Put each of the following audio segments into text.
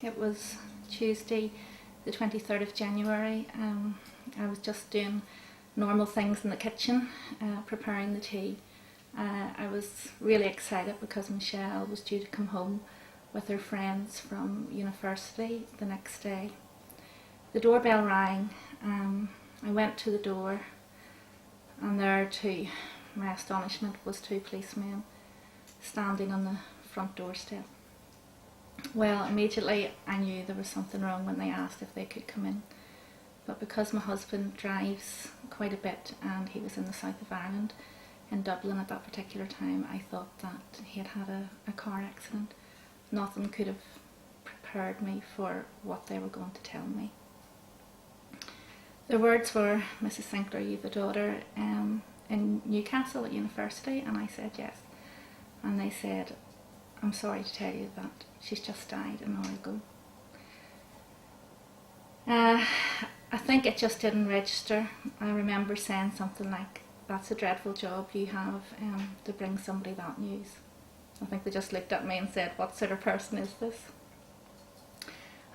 It was Tuesday the 23rd of January. I was just doing normal things in the kitchen, preparing the tea. I was really excited because Michelle was due to come home with her friends from university the next day. The doorbell rang. I went to the door, and there, to my astonishment, was two policemen standing on the front doorstep. Well, immediately I knew there was something wrong when they asked if they could come in. But because my husband drives quite a bit and he was in the south of Ireland, in Dublin at that particular time, I thought that he had had a car accident. Nothing could have prepared me for what they were going to tell me. Their words were, "Mrs. Sinclair, you've a daughter in Newcastle at university?" And I said yes. And they said, "I'm sorry to tell you that she's just died an hour ago." I think it just didn't register. I remember saying something like, "That's a dreadful job you have, to bring somebody that news." I think they just looked at me and said, "What sort of person is this?"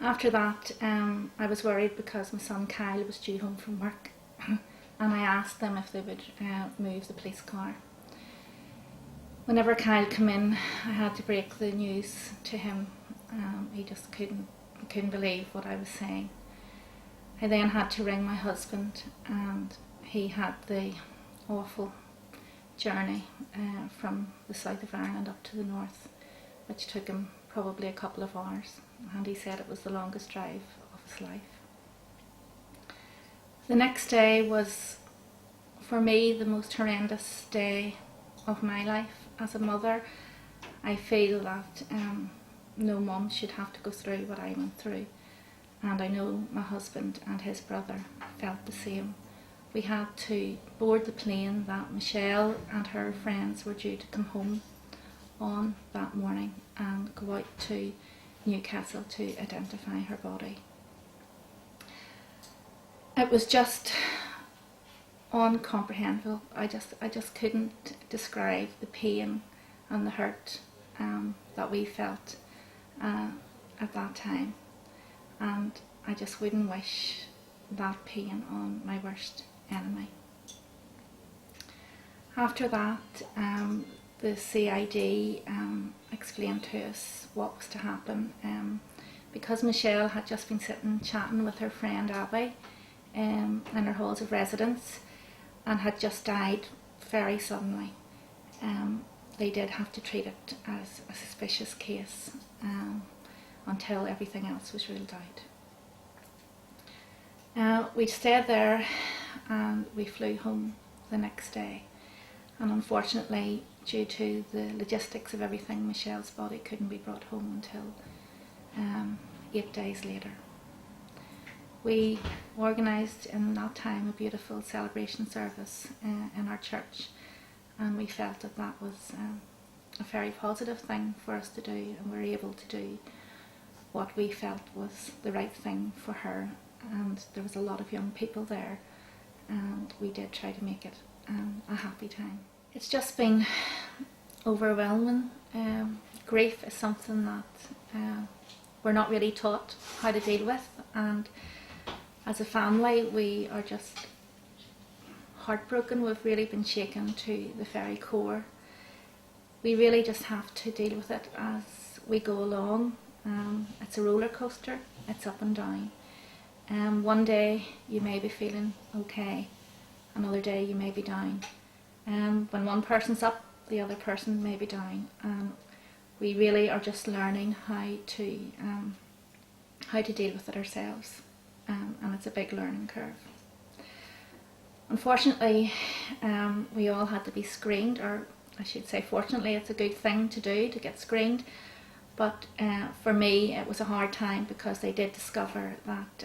After that, I was worried because my son Kyle was due home from work, and I asked them if they would move the police car. Whenever Kyle came in, I had to break the news to him. He just couldn't believe what I was saying. I then had to ring my husband, and he had the awful journey from the south of Ireland up to the north, which took him probably a couple of hours, and he said it was the longest drive of his life. The next day was, for me, the most horrendous day of my life. As a mother, I feel that no mum should have to go through what I went through, and I know my husband and his brother felt the same. We had to board the plane that Michelle and her friends were due to come home on that morning and go out to Newcastle to identify her body. It was just incomprehensible. I just couldn't describe the pain and the hurt that we felt at that time, and I just wouldn't wish that pain on my worst enemy. After that, the CID explained to us what was to happen. Because Michelle had just been sitting chatting with her friend Abby in her halls of residence and had just died very suddenly, they did have to treat it as a suspicious case until everything else was ruled out. We stayed there and we flew home the next day, and unfortunately, due to the logistics of everything, Michelle's body couldn't be brought home until 8 days later. We organised in that time a beautiful celebration service in our church, and we felt that that was a very positive thing for us to do, and we were able to do what we felt was the right thing for her. And there was a lot of young people there, and we did try to make it a happy time. It's just been overwhelming. Grief is something that we're not really taught how to deal with, and as a family we are just heartbroken. We've really been shaken to the very core. We really just have to deal with it as we go along. It's a roller coaster, it's up and down. One day you may be feeling okay, another day you may be down. When one person's up, the other person may be down. We really are just learning how to deal with it ourselves, and it's a big learning curve. Unfortunately, we all had to be screened, or I should say fortunately, it's a good thing to do, to get screened. But for me it was a hard time because they did discover that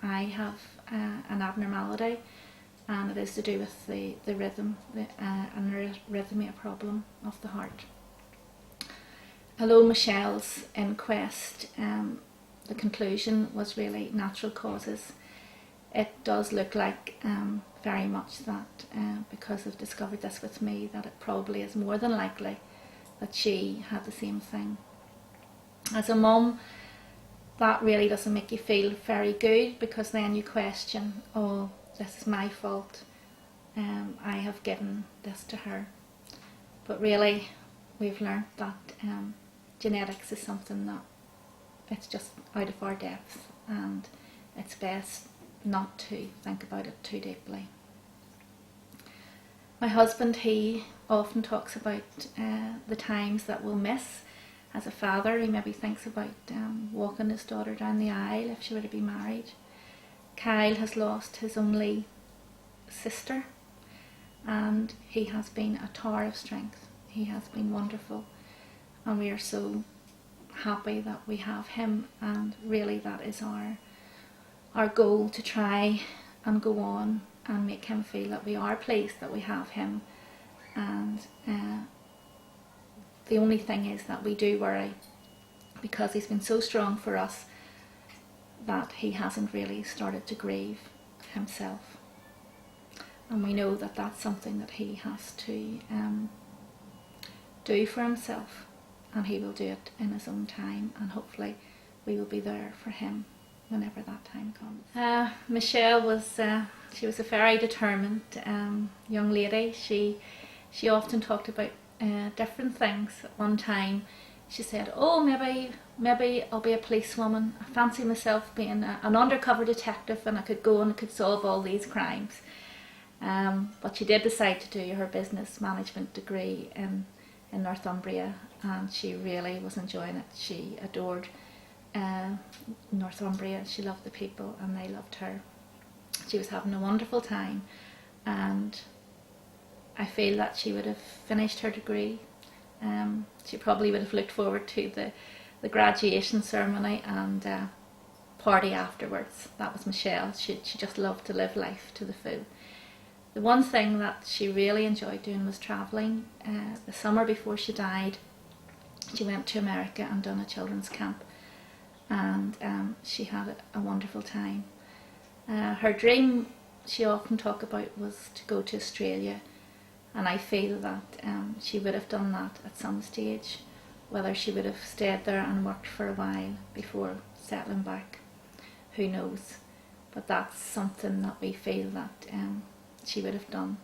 I have an abnormality, and it is to do with the rhythm and the arrhythmia problem of the heart. Although Michelle's inquest, the conclusion was really natural causes, it does look like very much that because they've discovered this with me, that it probably is more than likely that she had the same thing. As a mum, that really doesn't make you feel very good, because then you question, oh, this is my fault, I have given this to her. But really, we've learnt that genetics is something that it's just out of our depth, and it's best not to think about it too deeply. My husband, he often talks about the times that we'll miss as a father. He maybe thinks about walking his daughter down the aisle if she were to be married. Kyle has lost his only sister, and he has been a tower of strength. He has been wonderful, and we are so happy that we have him, and really that is our goal, to try and go on and make him feel that we are pleased that we have him. And the only thing is that we do worry, because he's been so strong for us, that he hasn't really started to grieve himself. And we know that that's something that he has to do for himself, and he will do it in his own time, and hopefully we will be there for him whenever that time comes. Michelle was she was a very determined young lady. She often talked about different things. At one time she said, oh, maybe I'll be a policewoman. I fancy myself being an undercover detective, and I could go and I could solve all these crimes. But she did decide to do her business management degree in Northumbria, and she really was enjoying it. She adored Northumbria. She loved the people, and they loved her. She was having a wonderful time, and I feel that she would have finished her degree. She probably would have looked forward to the graduation ceremony and party afterwards. That was Michelle. She just loved to live life to the full. The one thing that she really enjoyed doing was travelling. The summer before she died, she went to America and done a children's camp, and she had a wonderful time. Her dream, she often talked about, was to go to Australia, and I feel that she would have done that at some stage. Whether she would have stayed there and worked for a while before settling back, who knows. But that's something that we feel that she would have done.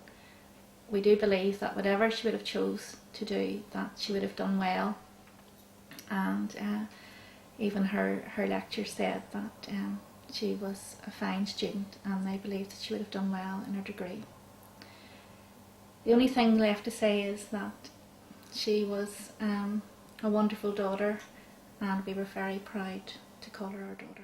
We do believe that whatever she would have chose to do, that she would have done well. And even her lecturer said that she was a fine student, and they believed that she would have done well in her degree. The only thing left to say is that she was a wonderful daughter, and we were very proud to call her our daughter.